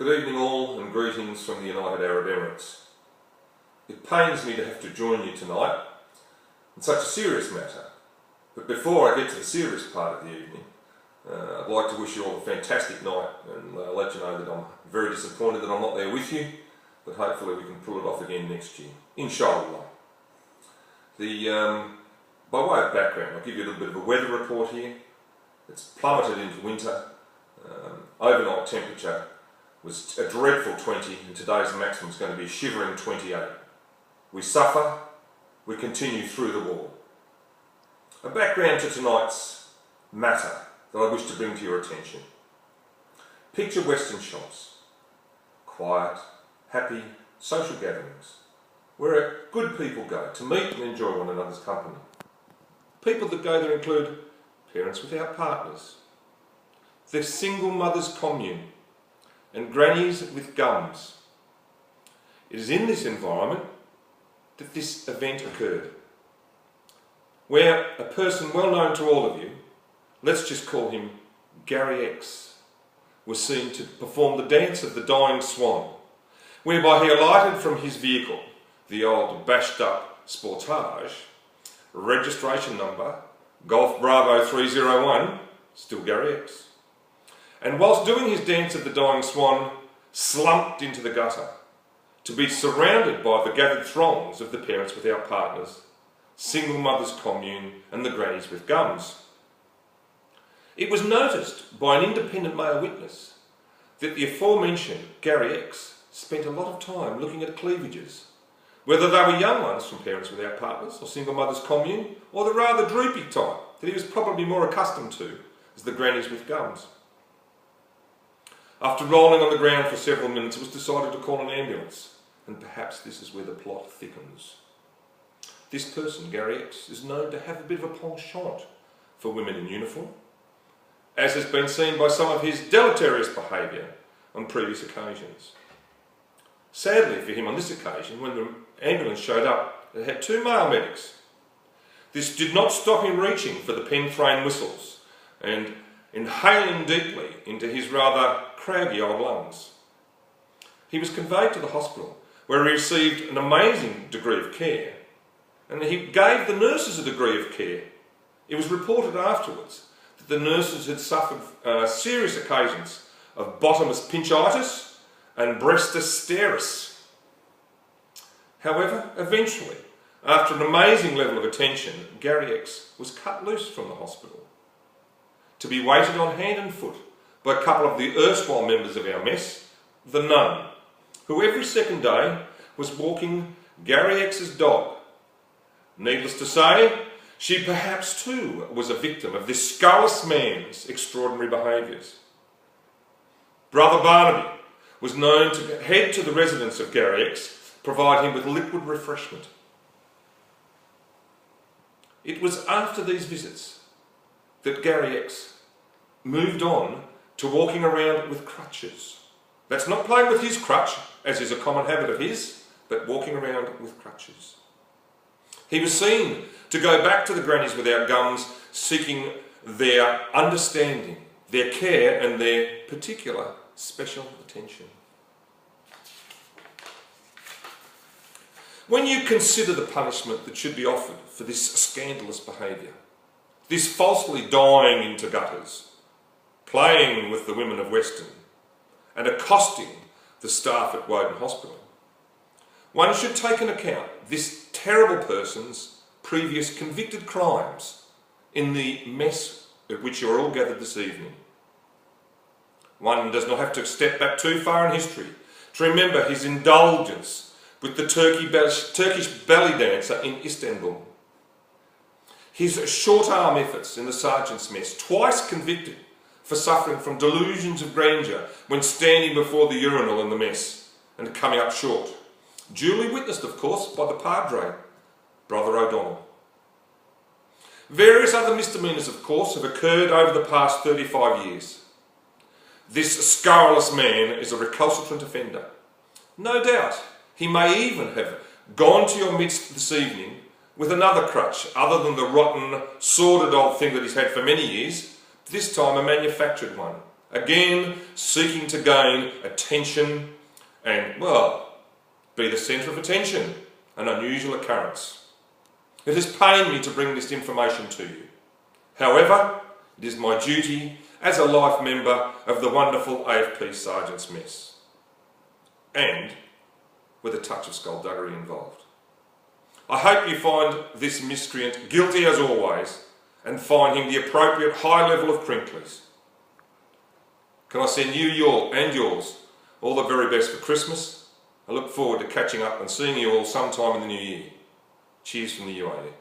Good evening all, and greetings from the United Arab Emirates. It pains me to have to join you tonight on such a serious matter, but before I get to the serious part of the evening, I'd like to wish you all a fantastic night and let you know that I'm very disappointed that I'm not there with you, but hopefully we can pull it off again next year, inshallah. By way of background, I'll give you a little bit of a weather report here. It's plummeted into winter. Overnight temperature was a dreadful 20, and today's maximum is going to be a shivering 28. We suffer, we continue through the war. A background to tonight's matter that I wish to bring to your attention. Picture Western shops, quiet, happy, social gatherings, where good people go to meet and enjoy one another's company. People that go there include parents without partners, the single mothers commune, and grannies with gums. It is in this environment that this event occurred, where a person well known to all of you, let's just call him Gary X, was seen to perform the dance of the dying swan, whereby he alighted from his vehicle, the old bashed up Sportage, registration number Golf Bravo 301, still Gary X, and whilst doing his dance of the dying swan, slumped into the gutter, to be surrounded by the gathered throngs of the parents without partners, single mothers commune, and the grannies with gums. It was noticed by an independent male witness that the aforementioned Gary X spent a lot of time looking at cleavages, whether they were young ones from parents without partners or single mothers commune, or the rather droopy type that he was probably more accustomed to as the grannies with gums. After rolling on the ground for several minutes, it was decided to call an ambulance, and perhaps this is where the plot thickens. This person, Gary X, is known to have a bit of a penchant for women in uniform, as has been seen by some of his deleterious behaviour on previous occasions. Sadly for him on this occasion, when the ambulance showed up, it had two male medics. This did not stop him reaching for the Penthrane whistles and inhaling deeply into his rather craggy old lungs. He was conveyed to the hospital, where he received an amazing degree of care, and he gave the nurses a degree of care. It was reported afterwards that the nurses had suffered serious occasions of bottomless pinchitis and breastosteris. However, eventually, after an amazing level of attention, Gary X was cut loose from the hospital, to be waited on hand and foot by a couple of the erstwhile members of our mess, the nun, who every second day was walking Gary X's dog. Needless to say, she perhaps too was a victim of this scurrilous man's extraordinary behaviours. Brother Barnaby was known to head to the residence of Gary X, provide him with liquid refreshment. It was after these visits that Gary X moved on to walking around with crutches. That's not playing with his crutch, as is a common habit of his, but walking around with crutches. He was seen to go back to the grannies without gums, seeking their understanding, their care, and their particular special attention. When you consider the punishment that should be offered for this scandalous behaviour, this falsely dying into gutters, playing with the women of Weston, and accosting the staff at Woden Hospital, one should take into account this terrible person's previous convicted crimes in the mess at which you are all gathered this evening. One does not have to step back too far in history to remember his indulgence with the Turkish belly dancer in Istanbul, his short arm efforts in the sergeant's mess, twice convicted for suffering from delusions of grandeur when standing before the urinal in the mess and coming up short, duly witnessed of course by the padre, Brother O'Donnell. Various other misdemeanours of course have occurred over the past 35 years. This scurrilous man is a recalcitrant offender. No doubt he may even have gone to your midst this evening with another crutch other than the rotten, sordid old thing that he's had for many years, this time a manufactured one, again seeking to gain attention and, well, be the centre of attention, an unusual occurrence. It has pained me to bring this information to you. However, it is my duty as a life member of the wonderful AFP Sergeants' Mess, and with a touch of skullduggery involved. I hope you find this miscreant guilty as always and find him the appropriate high level of Crinkley's. Can I send you and yours all the very best for Christmas? I look forward to catching up and seeing you all sometime in the new year. Cheers from the UAE.